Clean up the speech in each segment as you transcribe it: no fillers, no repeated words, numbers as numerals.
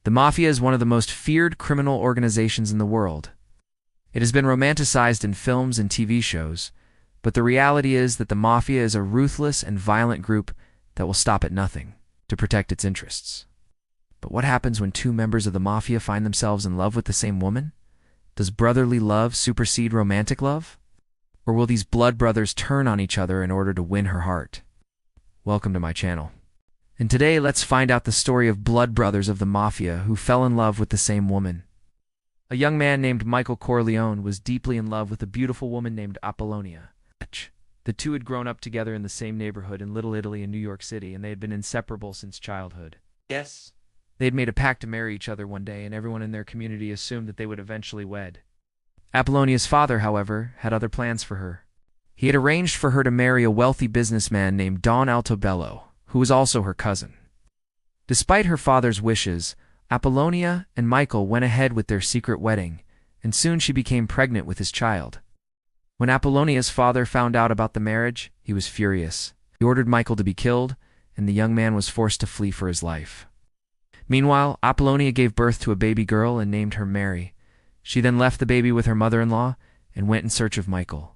The Mafia is one of the most feared criminal organizations in the world. It has been romanticized in films and TV shows, but the reality is that the Mafia is a ruthless and violent group that will stop at nothing to protect its interests. But what happens when two members of the Mafia find themselves in love with the same woman? Does brotherly love supersede romantic love? Or will these blood brothers turn on each other in order to win her heart? Welcome to my channel. And today, let's find out the story of blood brothers of the Mafia who fell in love with the same woman. A young man named Michael Corleone was deeply in love with a beautiful woman named Apollonia. The two had grown up together in the same neighborhood in Little Italy in New York City, and they had been inseparable since childhood. Yes. They had made a pact to marry each other one day, and everyone in their community assumed that they would eventually wed. Apollonia's father, however, had other plans for her. He had arranged for her to marry a wealthy businessman named Don Altobello, who was also her cousin. Despite her father's wishes, Apollonia and Michael went ahead with their secret wedding, and soon she became pregnant with his child. When Apollonia's father found out about the marriage, he was furious. He ordered Michael to be killed, and the young man was forced to flee for his life. Meanwhile, Apollonia gave birth to a baby girl and named her Mary. She then left the baby with her mother-in-law and went in search of Michael.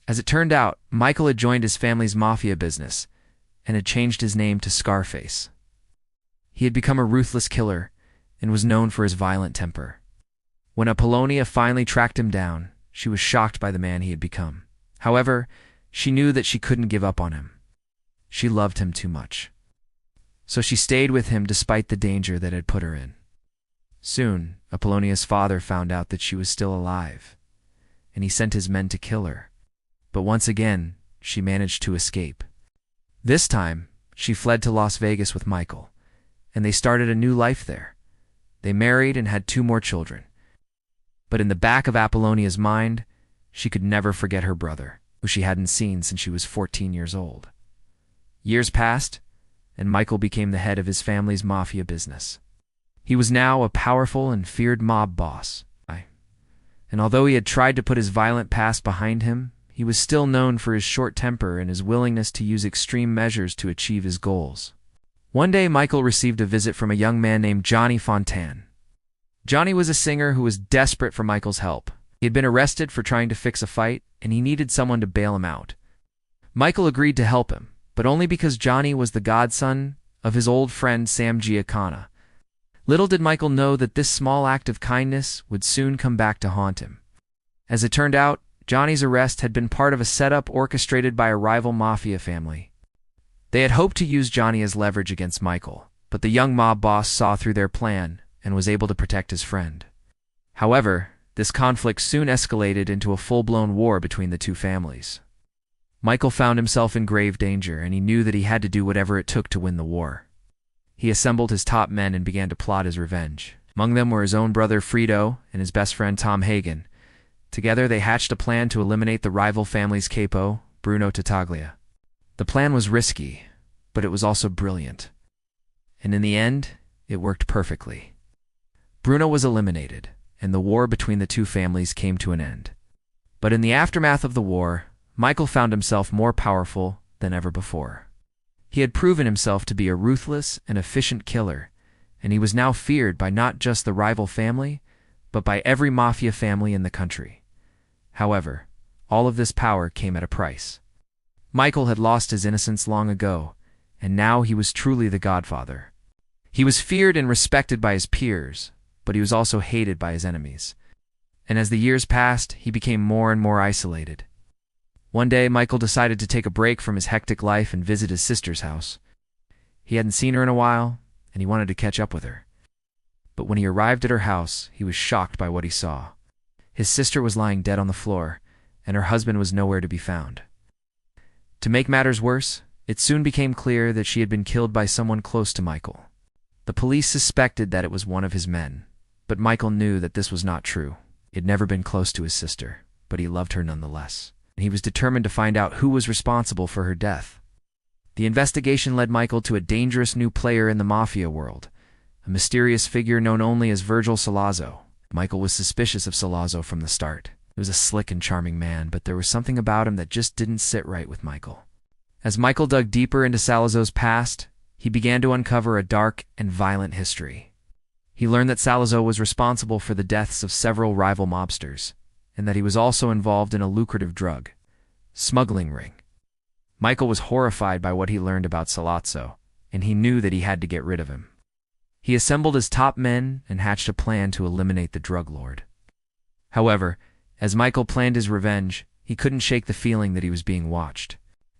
As it turned out, Michael had joined his family's mafia business and had changed his name to Scarface. He had become a ruthless killer and was known for his violent temper. When Apollonia finally tracked him down, she was shocked by the man he had become. However, she knew that she couldn't give up on him. She loved him too much. So she stayed with him despite the danger that had put her in. Soon, Apollonia's father found out that she was still alive, and he sent his men to kill her. But once again, she managed to escape. This time, she fled to Las Vegas with Michael, and they started a new life there. They married and had 2 more children. But in the back of Apollonia's mind, she could never forget her brother, who she hadn't seen since she was 14 years old. Years passed, and Michael became the head of his family's mafia business. He was now a powerful and feared mob boss. And although he had tried to put his violent past behind him, he was still known for his short temper and his willingness to use extreme measures to achieve his goals. One day, Michael received a visit from a young man named Johnny Fontaine. Johnny was a singer who was desperate for Michael's help. He had been arrested for trying to fix a fight, and he needed someone to bail him out. Michael agreed to help him, but only because Johnny was the godson of his old friend Sam Giancana. Little did Michael know that this small act of kindness would soon come back to haunt him. As it turned out, Johnny's arrest had been part of a setup orchestrated by a rival mafia family. They had hoped to use Johnny as leverage against Michael, but the young mob boss saw through their plan and was able to protect his friend. However, this conflict soon escalated into a full-blown war between the two families. Michael found himself in grave danger, and he knew that he had to do whatever it took to win the war. He assembled his top men and began to plot his revenge. Among them were his own brother Fredo and his best friend Tom Hagen. Together, they hatched a plan to eliminate the rival family's capo, Bruno Tattaglia. The plan was risky, but it was also brilliant. And in the end, it worked perfectly. Bruno was eliminated, and the war between the two families came to an end. But in the aftermath of the war, Michael found himself more powerful than ever before. He had proven himself to be a ruthless and efficient killer, and he was now feared by not just the rival family, but by every mafia family in the country. However, all of this power came at a price. Michael had lost his innocence long ago, and now he was truly the godfather. He was feared and respected by his peers, but he was also hated by his enemies. And as the years passed, he became more and more isolated. One day, Michael decided to take a break from his hectic life and visit his sister's house. He hadn't seen her in a while, and he wanted to catch up with her. But when he arrived at her house, he was shocked by what he saw. His sister was lying dead on the floor, and her husband was nowhere to be found. To make matters worse, it soon became clear that she had been killed by someone close to Michael. The police suspected that it was one of his men, but Michael knew that this was not true. He had never been close to his sister, but he loved her nonetheless. He was determined to find out who was responsible for her death. The investigation led Michael to a dangerous new player in the mafia world, a mysterious figure known only as Virgil Sollazzo. Michael was suspicious of Sollazzo from the start. He was a slick and charming man, but there was something about him that just didn't sit right with Michael. As Michael dug deeper into Sollazzo's past, he began to uncover a dark and violent history. He learned that Salazzo was responsible for the deaths of several rival mobsters, and that he was also involved in a lucrative drug smuggling ring. Michael was horrified by what he learned about Salazzo, and he knew that he had to get rid of him. He assembled his top men and hatched a plan to eliminate the drug lord. However, as Michael planned his revenge, he couldn't shake the feeling that he was being watched.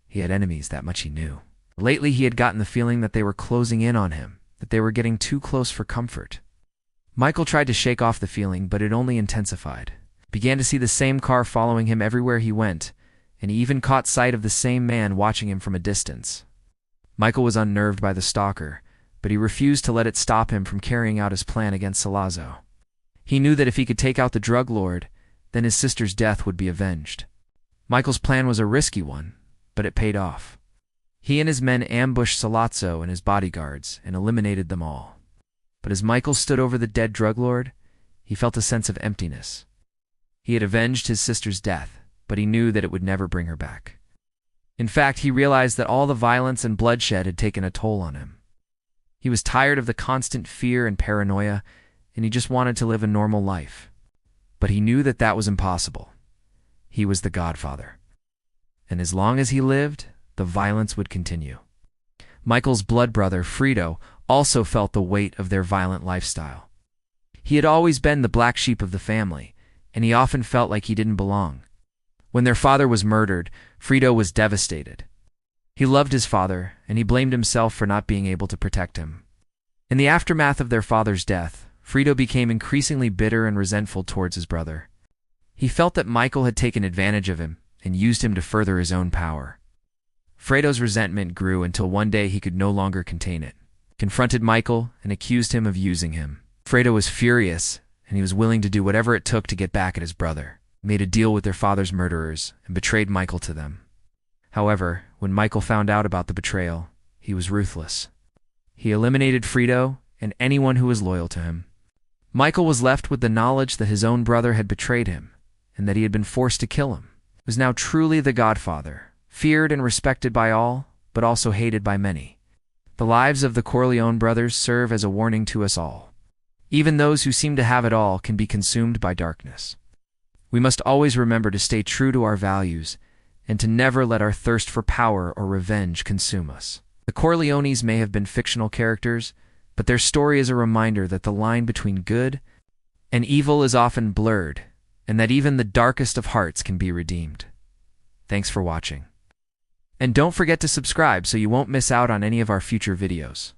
He had enemies, that much he knew. Lately, he had gotten the feeling that they were closing in on him, that they were getting too close for comfort. Michael tried to shake off the feeling, but it only intensified. He began to see the same car following him everywhere he went, and he even caught sight of the same man watching him from a distance. Michael was unnerved by the stalker, but he refused to let it stop him from carrying out his plan against Salazzo. He knew that if he could take out the drug lord, then his sister's death would be avenged. Michael's plan was a risky one, but it paid off. He and his men ambushed Salazzo and his bodyguards and eliminated them all. But as Michael stood over the dead drug lord, he felt a sense of emptiness. He had avenged his sister's death, but he knew that it would never bring her back. In fact, he realized that all the violence and bloodshed had taken a toll on him. He was tired of the constant fear and paranoia, and he just wanted to live a normal life. But he knew that that was impossible. He was the Godfather. And as long as he lived, the violence would continue. Michael's blood brother, Fredo, also felt the weight of their violent lifestyle. He had always been the black sheep of the family, and he often felt like he didn't belong. When their father was murdered, Fredo was devastated. He loved his father, and he blamed himself for not being able to protect him. In the aftermath of their father's death, Fredo became increasingly bitter and resentful towards his brother. He felt that Michael had taken advantage of him and used him to further his own power. Fredo's resentment grew until one day he could no longer contain it. He confronted Michael and accused him of using him. Fredo was furious, and he was willing to do whatever it took to get back at his brother. He made a deal with their father's murderers and betrayed Michael to them. However, when Michael found out about the betrayal, he was ruthless. He eliminated Fredo and anyone who was loyal to him. Michael was left with the knowledge that his own brother had betrayed him and that he had been forced to kill him. He was now truly the Godfather, feared and respected by all, but also hated by many. The lives of the Corleone brothers serve as a warning to us all. Even those who seem to have it all can be consumed by darkness. We must always remember to stay true to our values and to never let our thirst for power or revenge consume us. The Corleones may have been fictional characters, but their story is a reminder that the line between good and evil is often blurred, and that even the darkest of hearts can be redeemed. Thanks for watching. And don't forget to subscribe so you won't miss out on any of our future videos.